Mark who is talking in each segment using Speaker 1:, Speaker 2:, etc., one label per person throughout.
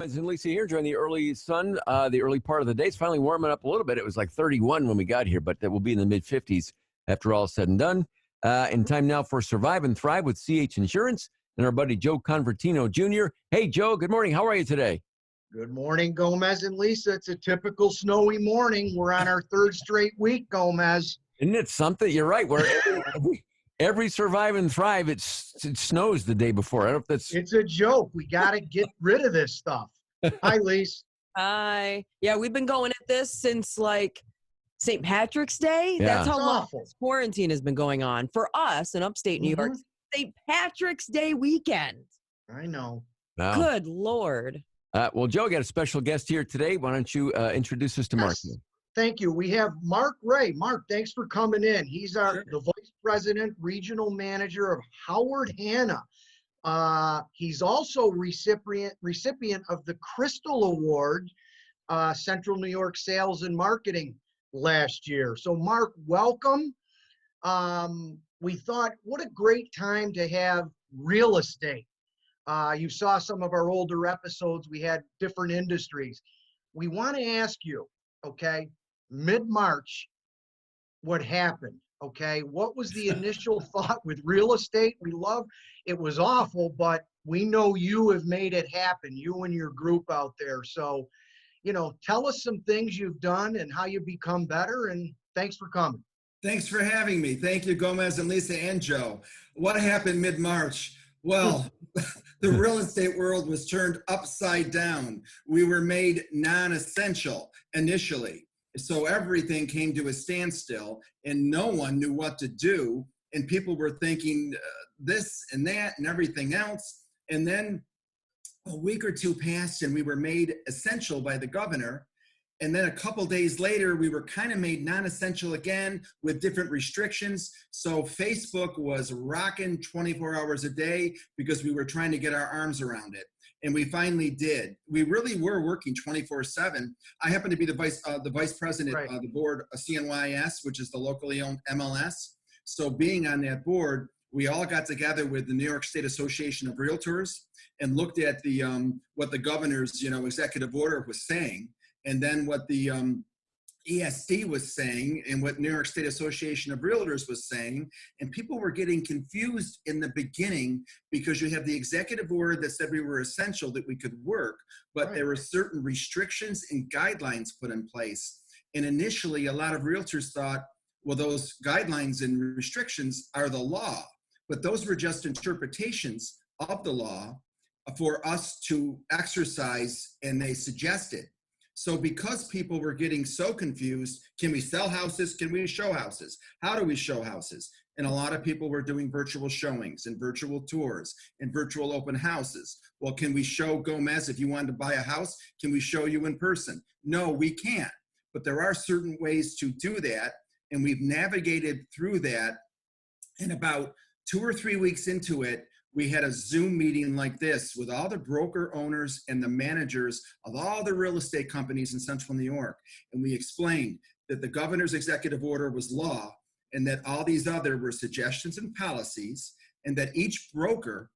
Speaker 1: Gomez and Lisa here, enjoying the early sun, the early part of the day. It's finally warming up a little bit. It was like 31 when we got here, but that will be in the mid-50s after all is said and done. In time now for Survive and Thrive with CH Insurance and our buddy Joe Convertino Jr. Hey, Joe, good morning. How are you today?
Speaker 2: Good morning, Gomez and Lisa. It's a typical snowy morning. We're on our third straight week, Gomez.
Speaker 1: Isn't it something? You're right. Every Survive and Thrive, it snows the day before. I don't know if that's...
Speaker 2: It's a joke. We got to get rid of this stuff. Hi, Lisa.
Speaker 3: Hi. Yeah, we've been going at this since like St. Patrick's Day.
Speaker 1: Yeah.
Speaker 3: That's how long
Speaker 2: Awful.
Speaker 3: this quarantine has been going on. For us in upstate New York, St. Patrick's Day weekend.
Speaker 2: I know.
Speaker 1: Wow.
Speaker 3: Good Lord.
Speaker 1: Well, Joe, got a special guest here today. Why don't you introduce us to Mark?
Speaker 2: Yes. Thank you. We have Mark Ray. Mark, thanks for coming in. He's the Vice President, Regional Manager of Howard Hanna. He's also recipient of the Crystal Award, Central New York Sales and Marketing last year. So, Mark, welcome. We thought, what a great time to have real estate. You saw some of our older episodes. We had different industries. We want to ask you, okay, mid-March, what happened? Okay, what was the initial thought with real estate? It was awful, but we know you have made it happen, you and your group out there. So, tell us some things you've done and how you become better, and thanks for coming.
Speaker 4: Thanks for having me. Thank you, Gomez and Lisa and Joe. What happened mid-March? Well, the real estate world was turned upside down. We were made non-essential initially. So everything came to a standstill and no one knew what to do. And people were thinking this and that and everything else. And then a week or two passed and we were made essential by the governor. And then a couple days later, we were kind of made non-essential again with different restrictions. So Facebook was rocking 24 hours a day because we were trying to get our arms around it. And we finally did. We really were working 24/7. I happen to be the vice president of the board of CNYS, which is the locally owned MLS. So being on that board, we all got together with the New York State Association of Realtors and looked at the what the governor's executive order was saying, and then what the ESD was saying and what New York State Association of Realtors was saying. And people were getting confused in the beginning because you have the executive order that said we were essential, that we could work, but there were certain restrictions and guidelines put in place. And initially, a lot of realtors thought, well, those guidelines and restrictions are the law, but those were just interpretations of the law for us to exercise, and they suggested. So because people were getting so confused, can we sell houses? Can we show houses? How do we show houses? And a lot of people were doing virtual showings and virtual tours and virtual open houses. Well, can we show Gomez, if you wanted to buy a house, can we show you in person? No, we can't. But there are certain ways to do that. And we've navigated through that. And about 2 or 3 weeks into it, we had a Zoom meeting like this with all the broker owners and the managers of all the real estate companies in Central New York. And we explained that the governor's executive order was law and that all these other were suggestions and policies, and that each broker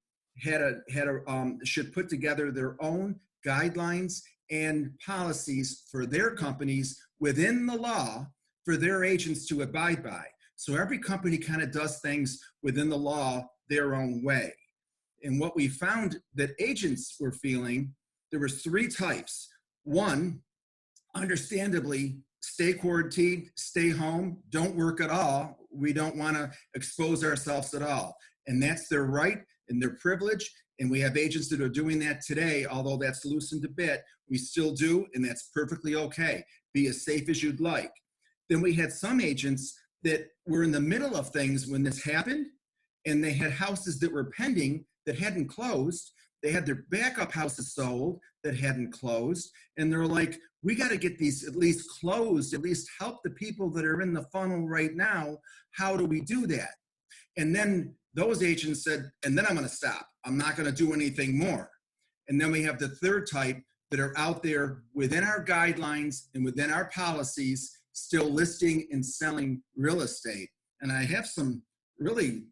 Speaker 4: should put together their own guidelines and policies for their companies within the law for their agents to abide by. So every company kind of does things within the law their own way. And what we found that agents were feeling, there was 3 types. One, understandably, stay quarantined, stay home, don't work at all. We don't want to expose ourselves at all. And that's their right and their privilege. And we have agents that are doing that today, although that's loosened a bit. We still do, and that's perfectly okay. Be as safe as you'd like. Then we had some agents that were in the middle of things when this happened, and they had houses that were pending that hadn't closed. They had their backup houses sold that hadn't closed. And they're like, we got to get these at least closed, at least help the people that are in the funnel right now. How do we do that? And then those agents said, and then I'm going to stop. I'm not going to do anything more. And then we have the third type that are out there within our guidelines and within our policies, still listing and selling real estate. And I have some really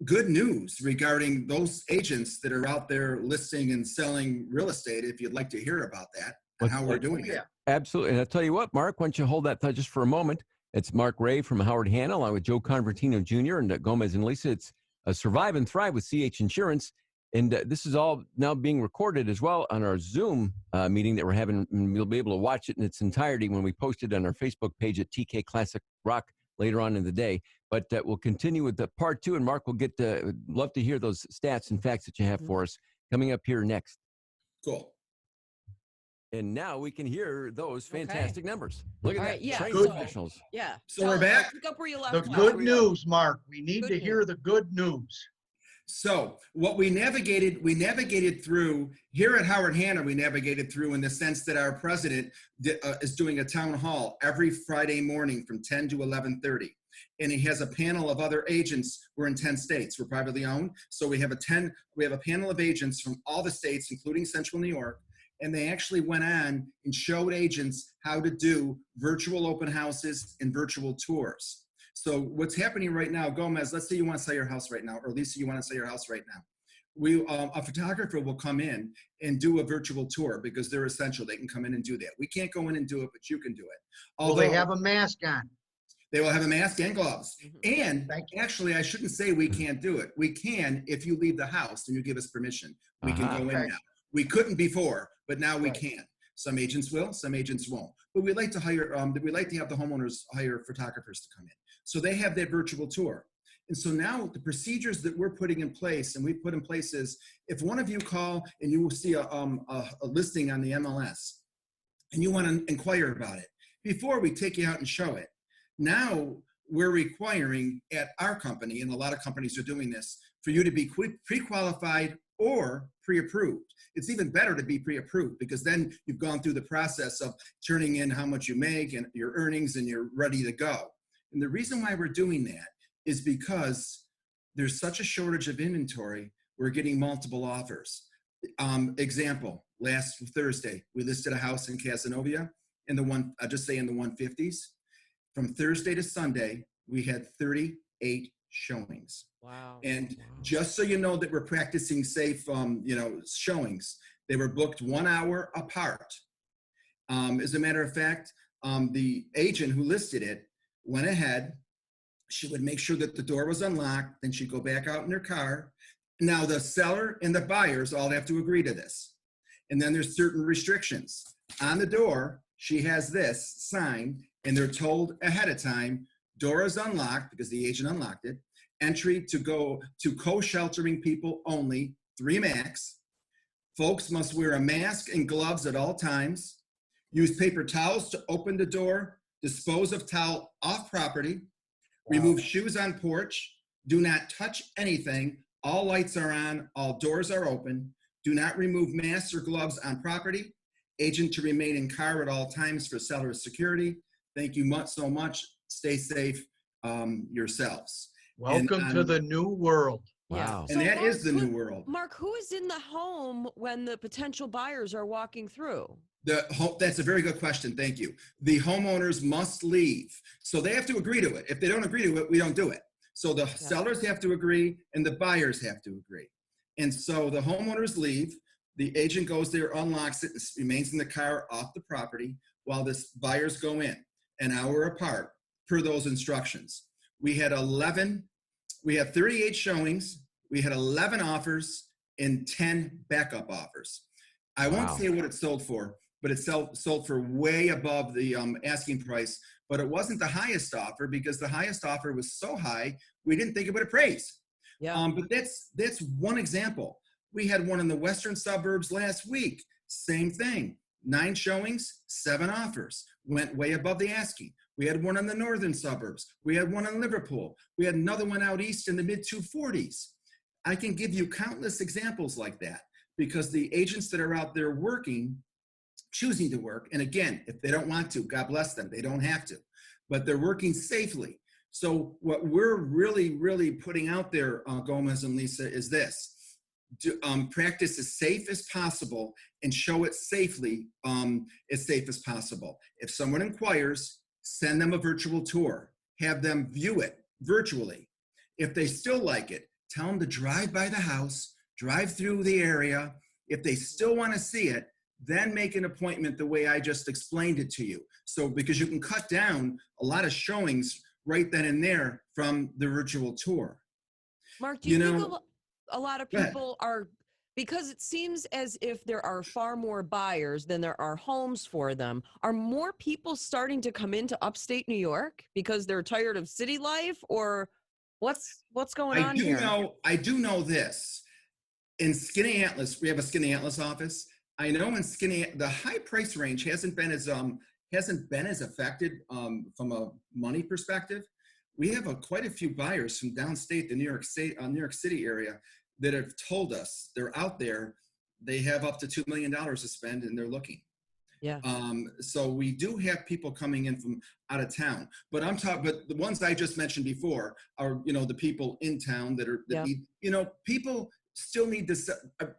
Speaker 4: good news regarding those agents that are out there listing and selling real estate. If you'd like to hear about that and how we're doing it.
Speaker 1: Absolutely. And I'll tell you what, Mark, why don't you hold that thought just for a moment? It's Mark Ray from Howard Hanna, along with Joe Convertino Jr. and Gomez and Lisa. It's Survive and Thrive with CH Insurance. And this is all now being recorded as well on our Zoom meeting that we're having. And you'll be able to watch it in its entirety when we post it on our Facebook page at TK Classic Rock later on in the day. But we'll continue with the part 2, and Mark will love to hear those stats and facts that you have for us coming up here next.
Speaker 4: Cool.
Speaker 1: And now we can hear those fantastic numbers. Look at that.
Speaker 3: Yeah.
Speaker 1: Trained
Speaker 2: Good.
Speaker 1: professionals.
Speaker 3: Yeah.
Speaker 4: So we're back.
Speaker 3: Pick up where you left
Speaker 2: The
Speaker 3: off.
Speaker 2: good news, Mark. We need
Speaker 3: Good
Speaker 2: to hear
Speaker 3: news.
Speaker 2: the good news.
Speaker 4: So what we navigated through here at Howard Hanna, we navigated through in the sense that our president is doing a town hall every Friday morning from 10 to 11:30. And he has a panel of other agents. We're in 10 states. We're privately owned. So we have a panel of agents from all the states, including Central New York. And they actually went on and showed agents how to do virtual open houses and virtual tours. So what's happening right now, Gomez, let's say you want to sell your house right now, or Lisa, you want to sell your house right now. A photographer will come in and do a virtual tour because they're essential. They can come in and do that. We can't go in and do it, but you can do it.
Speaker 2: Will they have a mask on?
Speaker 4: They will have a mask and gloves. And
Speaker 2: Thank you.
Speaker 4: actually, I shouldn't say we can't do it. We can if you leave the house and you give us permission. We can go in
Speaker 2: Okay.
Speaker 4: now. We couldn't before, but now we
Speaker 2: Right.
Speaker 4: can. Some agents will, some agents won't. But we like to hire. We like to have the homeowners hire photographers to come in, so they have that virtual tour. And so now the procedures that we're putting in place, and we've put in place, is if one of you call and you will see a listing on the MLS, and you want to inquire about it, before we take you out and show it, now we're requiring at our company, and a lot of companies are doing this, for you to be pre-qualified or pre-approved. It's even better to be pre-approved because then you've gone through the process of turning in how much you make and your earnings and you're ready to go. And the reason why we're doing that is because there's such a shortage of inventory, we're getting multiple offers. Example, last Thursday, we listed a house in Casanova in the 150s. From Thursday to Sunday, we had 38 showings.
Speaker 3: Wow.
Speaker 4: And just so you know that we're practicing safe, showings, they were booked 1 hour apart. As a matter of fact, the agent who listed it went ahead. She would make sure that the door was unlocked. Then she'd go back out in her car. Now the seller and the buyers all have to agree to this. And then there's certain restrictions. On the door, she has this sign, and they're told ahead of time, door is unlocked because the agent unlocked it. Entry to go to co-sheltering people only, 3 max. Folks must wear a mask and gloves at all times. Use paper towels to open the door. Dispose of towel off property. Remove shoes on porch. Do not touch anything. All lights are on. All doors are open. Do not remove masks or gloves on property. Agent to remain in car at all times for seller security. Thank you so much. Stay safe yourselves.
Speaker 2: Welcome to the new world.
Speaker 1: Wow.
Speaker 4: And that is the new world.
Speaker 3: Mark, who is in the home when the potential buyers are walking through?
Speaker 4: That's a very good question. Thank you. The homeowners must leave. So they have to agree to it. If they don't agree to it, we don't do it. So the sellers have to agree and the buyers have to agree. And so the homeowners leave. The agent goes there, unlocks it, and remains in the car off the property while the buyers go in an hour apart per those instructions. We had 38 showings. We had 11 offers and 10 backup offers. I won't say what it sold for, but it sold for way above the asking price. But it wasn't the highest offer because the highest offer was so high, we didn't think it would appraise.
Speaker 3: Yeah.
Speaker 4: But that's one example. We had one in the western suburbs last week. Same thing. 9 showings, 7 offers. Went way above the asking. We had one in the northern suburbs. We had one in Liverpool. We had another one out east in the mid 240s. I can give you countless examples like that because the agents that are out there working, choosing to work, and again, if they don't want to, God bless them, they don't have to, but they're working safely. So what we're really, really putting out there, Gomez and Lisa, is this. Practice as safe as possible and show it safely as safe as possible. If someone inquires, send them a virtual tour. Have them view it virtually. If they still like it, tell them to drive by the house, drive through the area. If they still want to see it, then make an appointment the way I just explained it to you. So because you can cut down a lot of showings right then and there from the virtual tour.
Speaker 3: Mark, do you think
Speaker 4: know,
Speaker 3: a lot of
Speaker 4: go ahead.
Speaker 3: people are, because it seems as if there are far more buyers than there are homes for them, are more people starting to come into upstate New York because they're tired of city life, or what's going on here?
Speaker 4: I do know this. In Skinny Atlas, we have a Skinny Atlas office. I know in the high price range hasn't been as affected from a money perspective. We have quite a few buyers from downstate, the New York City area, that have told us they're out there. They have up to $2 million to spend, and they're looking.
Speaker 3: Yeah.
Speaker 4: So we do have people coming in from out of town, but but the ones I just mentioned before are, the people in town that need, people still need this.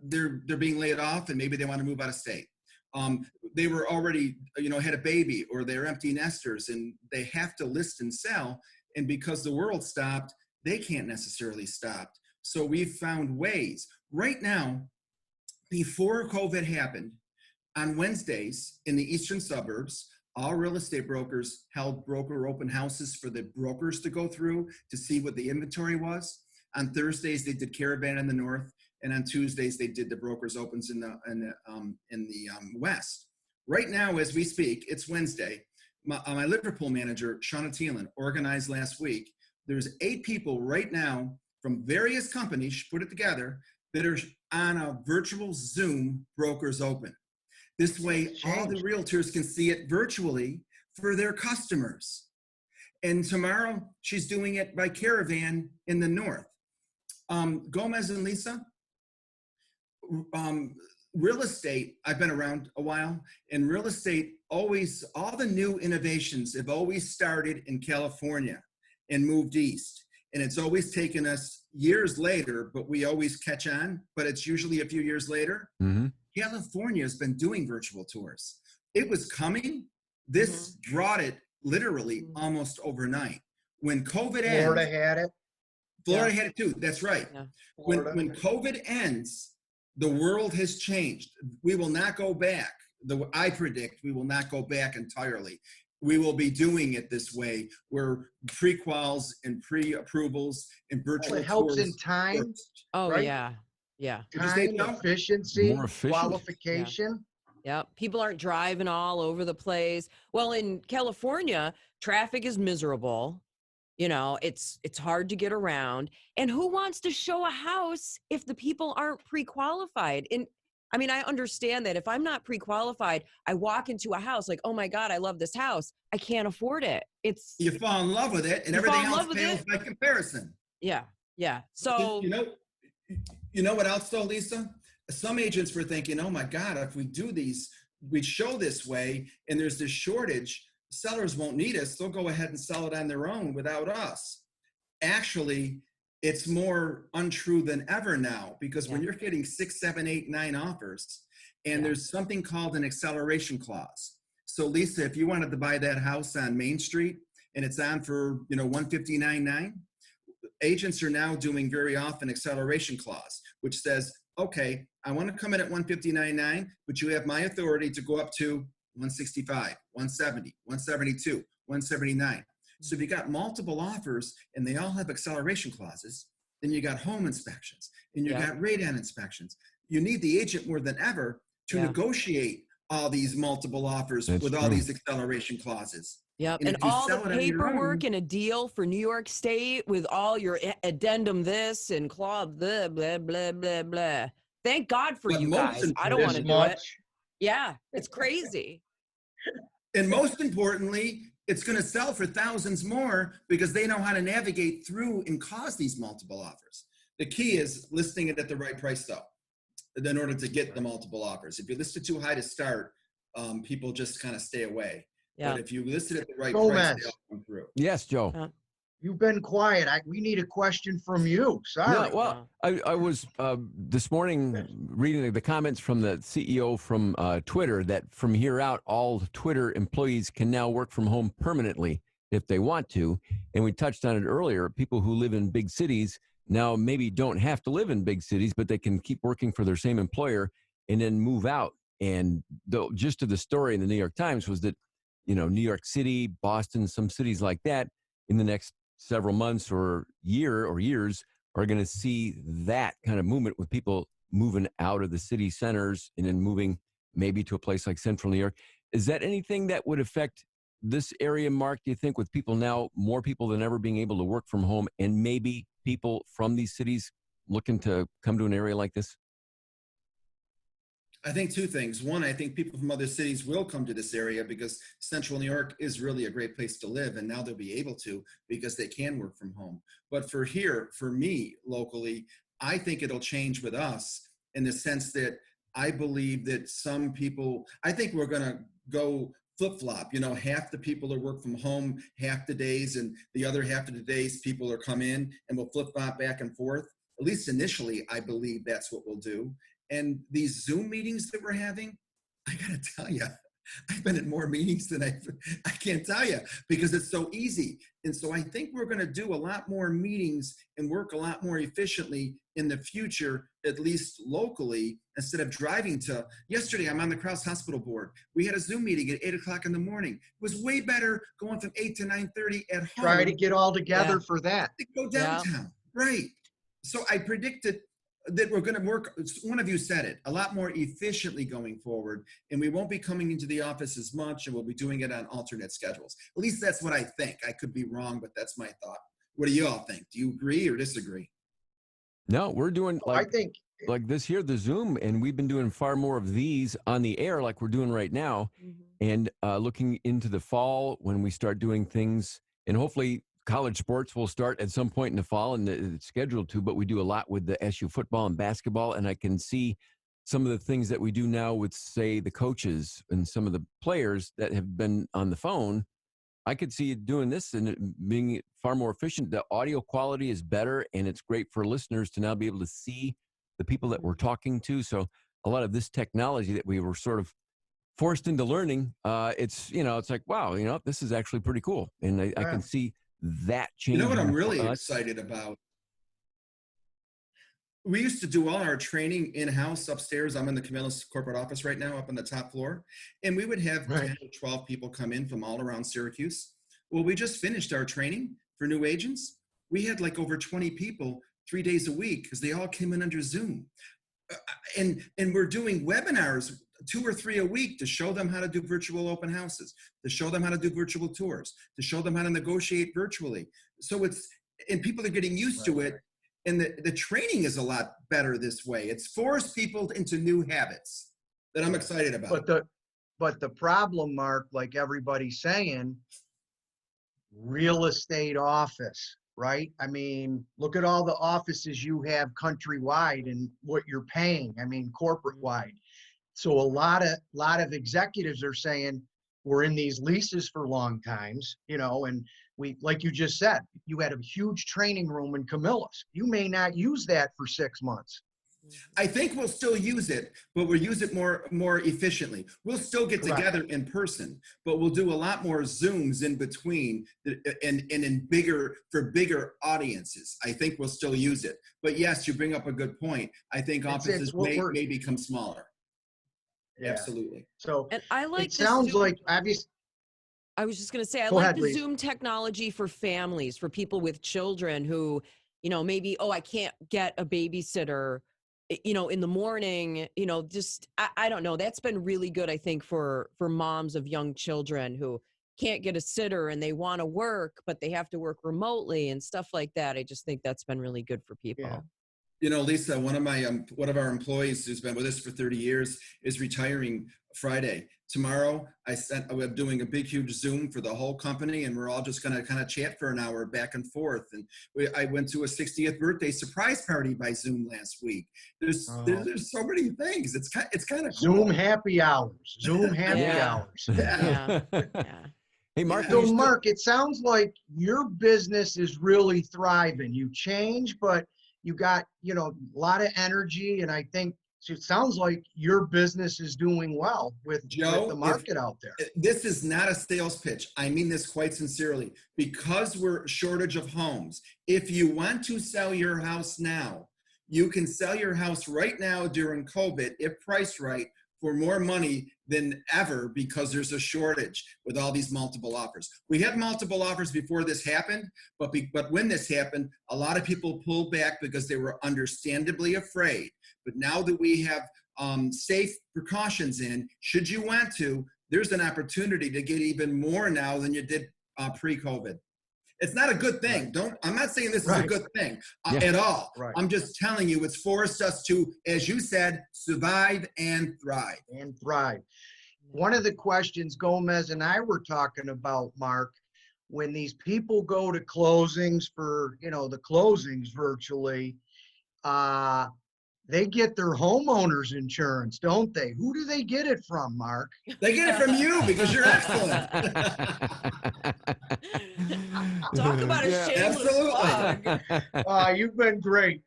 Speaker 4: They're being laid off, and maybe they want to move out of state. They were already, had a baby, or they're empty nesters, and they have to list and sell. And because the world stopped, they can't necessarily stop. So we've found ways right now. Before COVID happened, on Wednesdays in the eastern suburbs, all real estate brokers held broker open houses for the brokers to go through to see what the inventory was. On Thursdays, they did Caravan in the north, and on Tuesdays, they did the brokers opens in the west. Right now, as we speak, it's Wednesday. My Liverpool manager, Shauna Thielen, organized last week. There's 8 people right now from various companies, she put it together, that are on a virtual Zoom brokers open. This way, all the realtors can see it virtually for their customers. And tomorrow, she's doing it by Caravan in the north. Gomez and Lisa, real estate, I've been around a while, and real estate all the new innovations have always started in California and moved east. And it's always taken us years later, but we always catch on, but it's usually a few years later.
Speaker 1: Mm-hmm.
Speaker 4: California has been doing virtual tours. It was coming. This brought it literally almost overnight. When COVID ends.
Speaker 2: Florida had it.
Speaker 4: Florida had it too. That's right.
Speaker 3: Yeah.
Speaker 4: When COVID ends, the world has changed. We will not go back. I predict we will not go back entirely. We will be doing it this way, where pre-quals and pre-approvals and virtual
Speaker 2: It helps
Speaker 4: tours
Speaker 2: in time.
Speaker 4: first.
Speaker 3: Oh,
Speaker 2: right?
Speaker 3: yeah.
Speaker 2: Time, efficiency,
Speaker 1: More efficient.
Speaker 2: qualification.
Speaker 3: Yeah. People aren't driving all over the place. Well, in California, traffic is miserable. It's hard to get around. And who wants to show a house if the people aren't pre-qualified? And I mean, I understand that if I'm not pre-qualified, I walk into a house like, oh my God, I love this house. I can't afford it.
Speaker 4: You fall in love with it, and everything else fails by comparison.
Speaker 3: Yeah. So
Speaker 4: you know what else though, Lisa? Some agents were thinking, oh my God, if we do these, we show this way, and there's this shortage, sellers won't need us. They'll go ahead and sell it on their own without us. Actually, it's more untrue than ever now, because when you're getting 6, 7, 8, 9 offers, and there's something called an acceleration clause. So Lisa, if you wanted to buy that house on Main Street and it's on for, $159.9, agents are now doing very often acceleration clause, which says, okay, I want to come in at $159.9, but you have my authority to go up to $165, $170, $172, $179. So if you got multiple offers and they all have acceleration clauses, then you got home inspections and you got radon inspections. You need the agent more than ever to negotiate all these multiple offers with all these acceleration clauses.
Speaker 3: Yep. And all the paperwork and a deal for New York State with all your addendum this and club blah, blah, blah, blah, blah. Thank God for you guys. I don't want to do it. Yeah, it's crazy.
Speaker 4: And most importantly, it's going to sell for thousands more because they know how to navigate through and cause these multiple offers. The key is listing it at the right price, though, in order to get the multiple offers. If you list it too high to start, people just kind of stay away. Yeah. But if you list it at the right price, they all come through.
Speaker 1: Yes, Joe.
Speaker 2: You've been quiet. We need a question from you. Sorry.
Speaker 1: No, well, I was this morning reading the comments from the CEO from Twitter that from here out, all Twitter employees can now work from home permanently if they want to. And we touched on it earlier. People who live in big cities now maybe don't have to live in big cities, but they can keep working for their same employer and then move out. And the gist of the story in the New York Times was that, New York City, Boston, some cities like that in the next several months or years are going to see that kind of movement with people moving out of the city centers and then moving maybe to a place like central New York. Is that anything that would affect this area, Mark, do you think, with people now, more people than ever being able to work from home and maybe people from these cities looking to come to an area like this?
Speaker 4: I think two things. One, I think people from other cities will come to this area because central New York is really a great place to live. And now they'll be able to because they can work from home. But for me locally, I think it'll change with us in the sense that I believe that some people, I think we're going to go flip-flop. Half the people are work from home half the days, and the other half of the days people are come in, and we'll flip-flop back and forth. At least initially, I believe that's what we'll do. And these Zoom meetings that we're having, I gotta tell you, I've been in more meetings than I can't tell you because it's so easy. And so I think we're gonna do a lot more meetings and work a lot more efficiently in the future, at least locally, instead of driving to, yesterday I'm on the Krause Hospital Board. We had a Zoom meeting at 8 o'clock in the morning. It was way better going from 8 to 9:30 at home.
Speaker 2: Try to get all together for that.
Speaker 4: To go downtown, right. So I predicted that we're going to work, one of you said it, a lot more efficiently going forward, and we won't be coming into the office as much, and we'll be doing it on alternate schedules. At least that's what I think. I could be wrong, but that's my thought. What do you all think? Do you agree or disagree?
Speaker 1: No, we're doing
Speaker 2: I think
Speaker 1: like this here, the Zoom, and we've been doing far more of these on the air like we're doing right now. And looking into the fall when we start doing things, and hopefully college sports will start at some point in the fall, and it's scheduled to, but we do a lot with the SU football and basketball. And I can see some of the things that we do now with, say, the coaches and some of the players that have been on the phone. I could see it doing this and it being far more efficient. The audio quality is better, and it's great for listeners to now be able to see the people that we're talking to. So a lot of this technology that we were sort of forced into learning, it's like, wow, this is actually pretty cool. And I can see that change.
Speaker 4: What I'm really excited about? We used to do all our training in-house upstairs. I'm in the Camillus corporate office right now up on the top floor. And we would have 10 to 12 people come in from all around Syracuse. Well, we just finished our training for new agents. We had like over 20 people 3 days a week because they all came in under Zoom. And we're doing webinars 2 or 3 a week to show them how to do virtual open houses, to show them how to do virtual tours, to show them how to negotiate virtually. So and people are getting used to it. And the training is a lot better this way. It's forced people into new habits that I'm excited about.
Speaker 2: But the problem, Mark, like everybody's saying, real estate office, right? I mean, look at all the offices you have countrywide and what you're paying. I mean, corporate wide. So a lot of executives are saying we're in these leases for long times, and we, like you just said, you had a huge training room in Camillus. You may not use that for 6 months.
Speaker 4: I think we'll still use it, but we'll use it more efficiently. We'll still get together in person, but we'll do a lot more Zooms in between and in bigger audiences. I think we'll still use it. But yes, you bring up a good point. I think offices may become smaller. Yeah. Absolutely.
Speaker 2: So
Speaker 3: and I like
Speaker 2: it sounds
Speaker 3: Zoom,
Speaker 2: like obviously.
Speaker 3: I was just going to say, I
Speaker 2: Go
Speaker 3: like
Speaker 2: ahead,
Speaker 3: the
Speaker 2: Lisa.
Speaker 3: Zoom technology for families, for people with children who, maybe, I can't get a babysitter, in the morning, I don't know. That's been really good, I think, for moms of young children who can't get a sitter and they want to work, but they have to work remotely and stuff like that. I just think that's been really good for people.
Speaker 2: Yeah.
Speaker 4: Lisa, one of our employees who's been with us for 30 years is retiring Friday. Tomorrow, I'm doing a big, huge Zoom for the whole company, and we're all just going to kind of chat for an hour back and forth. And I went to a 60th birthday surprise party by Zoom last week. There's so many things. It's kind of cool.
Speaker 2: Zoom happy hours. Zoom happy hours.
Speaker 3: Yeah.
Speaker 1: Hey, Mark.
Speaker 2: So, Mark, it sounds like your business is really thriving. You change, but you got, a lot of energy, and I think So it sounds like your business is doing well with
Speaker 4: Joe,
Speaker 2: the market out there.
Speaker 4: This is not a sales pitch. I mean this quite sincerely. Because we're shortage of homes, if you want to sell your house now, you can sell your house right now during COVID, if priced right, for more money than ever because there's a shortage with all these multiple offers. We had multiple offers before this happened, but when this happened, a lot of people pulled back because they were understandably afraid. But now that we have safe precautions in, should you want to, there's an opportunity to get even more now than you did pre-COVID. It's not a good thing. I'm not saying this is a good thing at all.
Speaker 2: Right.
Speaker 4: I'm just telling you, it's forced us to, as you said, survive and thrive.
Speaker 2: And thrive. One of the questions Gomez and I were talking about, Mark, when these people go to closings for, the closings virtually, they get their homeowners insurance, don't they? Who do they get it from, Mark?
Speaker 4: They get it from you because you're excellent.
Speaker 3: Talk about a shameless plug.
Speaker 2: You've been great.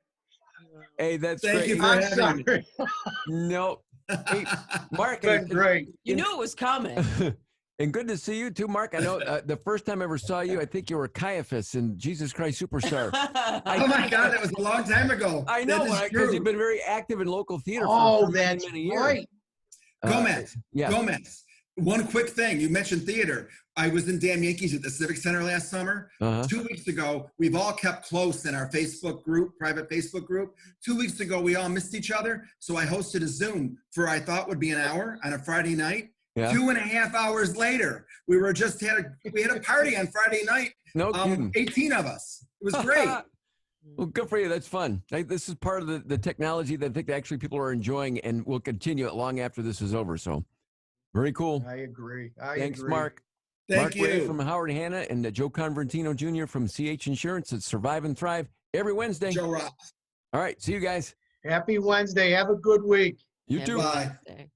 Speaker 1: Hey, that's
Speaker 4: Thank
Speaker 1: great.
Speaker 4: you for
Speaker 2: I'm
Speaker 4: having me.
Speaker 2: sorry.
Speaker 1: No. Hey, Mark,
Speaker 2: Been great.
Speaker 3: You knew it was coming.
Speaker 1: and good to see you too, Mark. I know the first time I ever saw you, I think you were Caiaphas in Jesus Christ Superstar.
Speaker 4: Oh my God, that was a long time ago.
Speaker 1: I know,
Speaker 4: That is
Speaker 1: because
Speaker 4: true.
Speaker 1: you've been very active in local theater
Speaker 2: Oh,
Speaker 1: for
Speaker 2: that's
Speaker 1: many years.
Speaker 2: right.
Speaker 4: Gomez,
Speaker 1: yeah.
Speaker 4: Gomez. One quick thing. You mentioned theater. I was in Damn Yankees at the Civic Center last summer. 2 weeks ago, we've all kept close in our Facebook group, private Facebook group. 2 weeks ago, we all missed each other. So I hosted a Zoom for I thought would be an hour on a Friday night.
Speaker 1: Yeah.
Speaker 4: 2.5 hours later, we had a party on Friday night.
Speaker 1: No kidding.
Speaker 4: 18 of us. It was great.
Speaker 1: Well, good for you. That's fun. This is part of the technology that I think that actually people are enjoying and will continue it long after this is over. So very cool.
Speaker 2: I agree.
Speaker 1: Thanks,
Speaker 2: agree.
Speaker 1: Mark.
Speaker 4: Thank
Speaker 1: Mark
Speaker 4: you.
Speaker 1: Ray from Howard Hanna and Joe Convertino Jr. from CH Insurance at Survive and Thrive every Wednesday.
Speaker 4: Joe Rock.
Speaker 1: All right. See you guys.
Speaker 2: Happy Wednesday. Have a good week.
Speaker 1: You
Speaker 3: Happy
Speaker 1: too.
Speaker 4: Bye.
Speaker 3: Wednesday.